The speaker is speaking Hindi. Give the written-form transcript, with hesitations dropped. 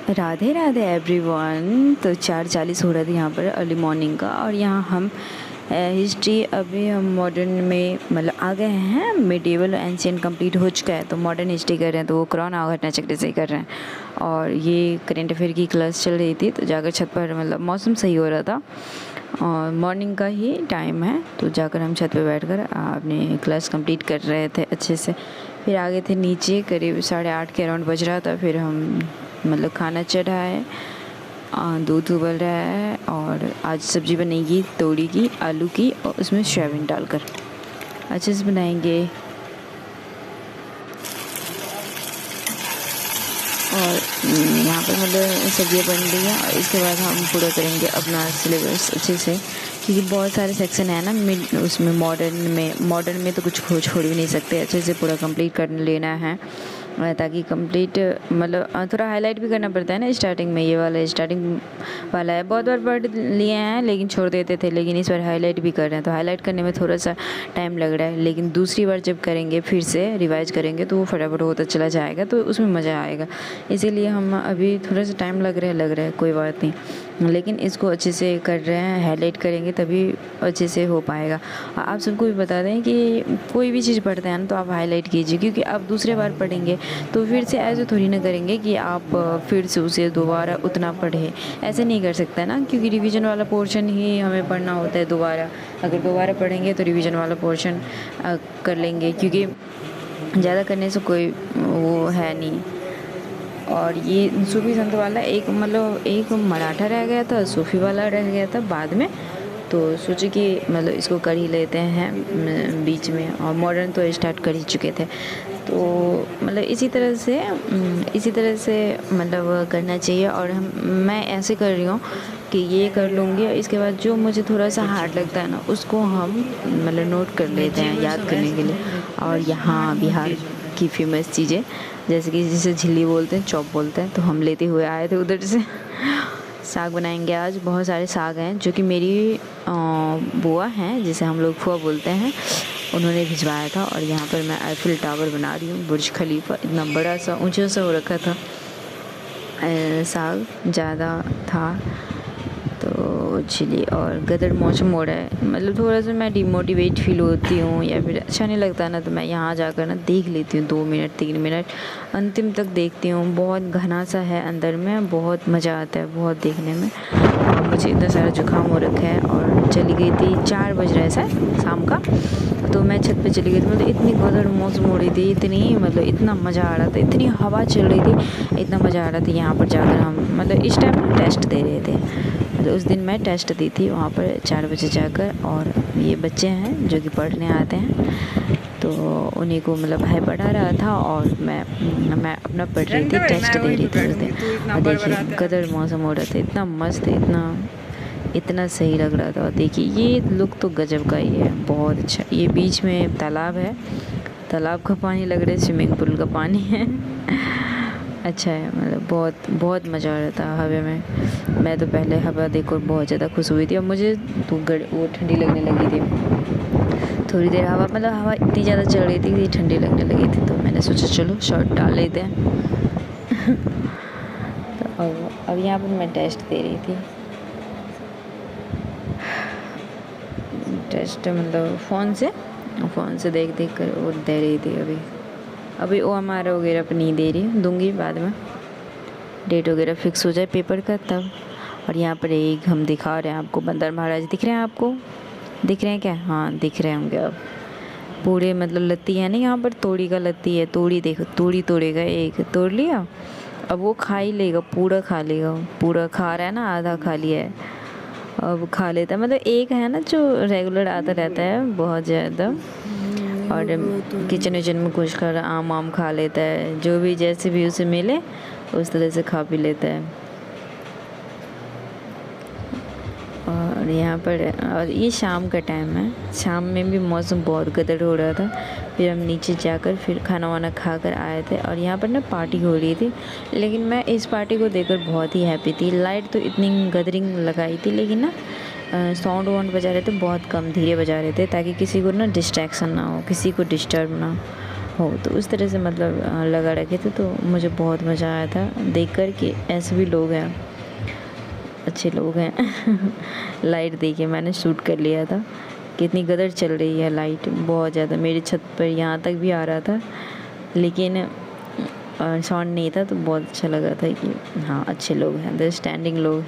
राधे राधे एवरीवन। तो 4:40 हो रहा था यहाँ पर अर्ली मॉर्निंग का। और यहाँ हम हिस्ट्री अभी हम मॉडर्न में मतलब आ गए हैं। मिडिवल एंशिएंट कंप्लीट हो चुका है तो मॉडर्न हिस्ट्री कर रहे हैं। तो वो कोरोना घटना चक्र से ही कर रहे हैं। और ये करेंट अफेयर की क्लास चल रही थी तो जाकर छत पर मतलब मौसम सही हो रहा था और मॉर्निंग का ही टाइम है तो जाकर हम छत पे बैठकर अपनी क्लास कंप्लीट कर रहे थे अच्छे से। फिर आगे थे नीचे, करीब 8:30 के अराउंड बज रहा था। फिर हम मतलब खाना चढ़ा है, दूध उबल रहा है और आज सब्ज़ी बनेगी तोड़ी की, आलू की, और उसमें सोयाबीन डालकर अच्छे से बनाएंगे। और यहाँ पर मतलब सब्जियाँ बन रही हैं और इसके बाद हम पूरा करेंगे अपना सिलेबस अच्छे से, क्योंकि बहुत सारे सेक्शन है ना उसमें। मॉडर्न में तो कुछ छोड़ भी नहीं सकते, अच्छे से पूरा कंप्लीट कर लेना है ताकि कंप्लीट मतलब थोड़ा हाईलाइट भी करना पड़ता है ना स्टार्टिंग में। ये वाला स्टार्टिंग वाला है, बहुत बार पढ़ लिए हैं लेकिन छोड़ देते थे, लेकिन इस बार हाईलाइट भी कर रहे हैं तो हाईलाइट करने में थोड़ा सा टाइम लग रहा है। लेकिन दूसरी बार जब करेंगे फिर से रिवाइज करेंगे तो वो फटाफट होता चला जाएगा तो उसमें मज़ा आएगा। इसीलिए हम अभी थोड़ा सा टाइम लग रहा है, कोई बात नहीं, लेकिन इसको अच्छे से कर रहे हैं, हाईलाइट करेंगे तभी अच्छे से हो पाएगा। आप सबको भी बता दें कि कोई भी चीज़ पढ़ते हैं ना तो आप हाईलाइट कीजिए, क्योंकि आप दूसरे बार पढ़ेंगे तो फिर से ऐसे थोड़ी ना करेंगे कि आप फिर से उसे दोबारा उतना पढ़े, ऐसे नहीं कर सकता ना, क्योंकि रिवीजन वाला पोर्शन ही हमें पढ़ना होता है दोबारा। अगर दोबारा पढ़ेंगे तो रिवीजन वाला पोर्शन कर लेंगे, क्योंकि ज़्यादा करने से कोई वो है नहीं। और ये सूफी संत वाला एक मराठा रह गया था, सूफी वाला रह गया था बाद में, तो सोचे कि मतलब इसको कर ही लेते हैं बीच में। और मॉडर्न तो स्टार्ट कर ही चुके थे तो मतलब इसी तरह से मतलब करना चाहिए। और मैं ऐसे कर रही हूँ कि ये कर लूँगी और इसके बाद जो मुझे थोड़ा सा हार्ड लगता है ना उसको हम मतलब नोट कर लेते हैं याद करने के लिए। और यहाँ बिहार की फेमस चीज़ें जैसे कि जिसे झिल्ली बोलते हैं, चॉप बोलते हैं, तो हम लेते हुए आए थे उधर से। साग बनाएंगे आज, बहुत सारे साग हैं जो कि मेरी बुआ हैं जिसे हम लोग फुआ बोलते हैं, उन्होंने भिजवाया था। और यहाँ पर मैं आईफिल टावर बना रही हूँ, बुर्ज खलीफा, इतना बड़ा सा ऊंचा सा हो रखा था। साग ज़्यादा था तो चिली। और गदर मौसम हो रहा है, मतलब थोड़ा सा मैं डिमोटिवेट फील होती हूँ या फिर अच्छा नहीं लगता ना तो मैं यहाँ जाकर ना देख लेती हूँ 2 मिनट 3 मिनट अंतिम तक देखती हूँ। बहुत घना सा है अंदर में, बहुत मज़ा आता है बहुत देखने में। और मुझे इतना सारा जुकाम हो रखा है और चली गई थी 4 बज रहा है शाम का, तो मैं छत पे चली गई थी। मतलब इतनी गदर मौसम हो रही थी, इतनी मतलब इतना मज़ा आ रहा था, इतनी हवा चल रही थी, इतना मज़ा आ रहा था। यहाँ पर जाकर हम मतलब इस टाइम टेस्ट दे रहे थे, मतलब उस दिन मैं टेस्ट दी थी वहाँ पर 4 बजे जाकर। और ये बच्चे हैं जो कि पढ़ने आते हैं तो उन्हीं को मतलब भाई पढ़ा रहा था और मैं अपना पढ़ रही थी, टेस्ट दे रही थी उस दिन। और देखिए गदर मौसम हो रहा था, इतना मस्त, इतना सही लग रहा था। और देखिए ये लुक तो गजब का ही है, बहुत अच्छा। ये बीच में तालाब है, तालाब का पानी लग रहा है स्विमिंग पूल का पानी है। अच्छा है, मतलब बहुत बहुत मज़ा आ रहा था हवा में। मैं तो पहले हवा देखकर बहुत ज़्यादा खुश हुई थी और मुझे तो वो ठंडी लगने लगी थी। थोड़ी देर हवा इतनी ज़्यादा चल रही थी कि ठंडी लगने लगी थी, तो मैंने सोचा चलो शर्ट डाल लेते हैं। तो अब यहाँ पर मैं टेस्ट दे रही थी, टेस्ट मतलब फ़ोन से देख कर वो दे रही थी। अभी OMR वगैरह पर नहीं दे रही, दूंगी बाद में, डेट वगैरह फिक्स हो जाए पेपर का तब। और यहाँ पर एक हम दिखा रहे हैं आपको, बंदर महाराज दिख रहे हैं आपको, दिख रहे हैं क्या? हाँ दिख रहे होंगे अब। पूरे मतलब लत्ती है ना यहाँ पर, तोड़ी का लत्ती है, तोड़ी देखो, तोड़ेगा, एक तोड़ लिया, अब वो खा ही लेगा, पूरा खा लेगा, पूरा खा रहा है ना, आधा खा लिया है, अब खा लेता है। मतलब एक है ना जो रेगुलर आता रहता है बहुत ज़्यादा, और किचन विचन में घुस कर आम खा लेता है, जो भी जैसे भी उसे मिले उस तरह से खा पी लेता है। और यहाँ पर, और ये शाम का टाइम है, शाम में भी मौसम बहुत गदर हो रहा था। फिर हम नीचे जाकर फिर खाना वाना खा कर आए थे। और यहाँ पर ना पार्टी हो रही थी, लेकिन मैं इस पार्टी को देखकर बहुत ही हैप्पी थी। लाइट तो इतनी गदरिंग लगाई थी, लेकिन ना साउंड वाउंड बजा रहे थे बहुत कम, धीरे बजा रहे थे ताकि किसी को ना डिस्ट्रैक्शन ना हो, किसी को डिस्टर्ब ना हो। तो उस तरह से मतलब लगा रखे थे। तो मुझे बहुत मज़ा आया था देख कर कि ऐसे भी लोग हैं, अच्छे लोग हैं। लाइट देखिए मैंने शूट कर लिया था, कितनी गदर चल रही है लाइट, बहुत ज़्यादा। मेरी छत पर यहाँ तक भी आ रहा था, लेकिन साउंड नहीं था। तो बहुत अच्छा लगा था कि हाँ अच्छे लोग हैं, अंडरस्टैंडिंग लोग